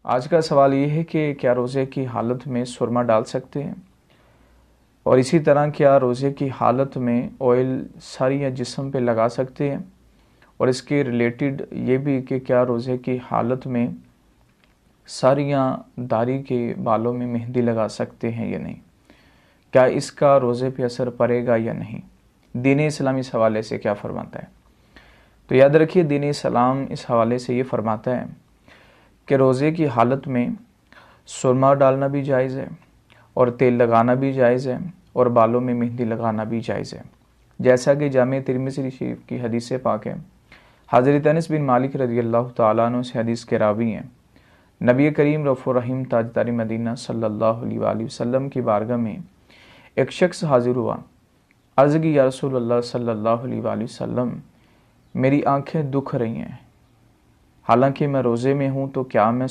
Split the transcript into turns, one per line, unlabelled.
आज का सवाल ये है कि क्या रोज़े की हालत में सुरमा डाल सकते हैं, और इसी तरह क्या रोज़े की हालत में ऑयल सर या जिस्म पे लगा सकते हैं, और इसके रिलेटेड ये भी कि क्या रोज़े की हालत में सर या दाढ़ी के बालों में मेहंदी लगा सकते हैं या नहीं, क्या इसका रोज़े पे असर पड़ेगा या नहीं, दीन इस्लाम इस हवाले से क्या फरमाता है। तो याद रखिए, दीन इस्लाम इस हवाले से ये फरमाता है कि रोज़े की हालत में सुरमा डालना भी जायज़ है, और तेल लगाना भी जायज़ है, और बालों में मेहंदी लगाना भी जायज़ है। जैसा कि जामे तिरमिज़ी शरीफ की हदीस पाक है, हज़रत अनस बिन मालिक रज़ी अल्लाह तआला अन्हु से हदीस के रावी हैं, नबी करीम रऊफ़ुर रहीम ताजदार मदीना सल्लल्लाहु अलैहि वसल्लम की बारगाह में एक शख्स हाजिर हुआ। अर्ज़ की, या रसूलल्लाह सल्लल्लाहु अलैहि वसल्लम, मेरी आंखें दुख रही हैं, हालांकि मैं रोज़े में हूँ, तो क्या मैं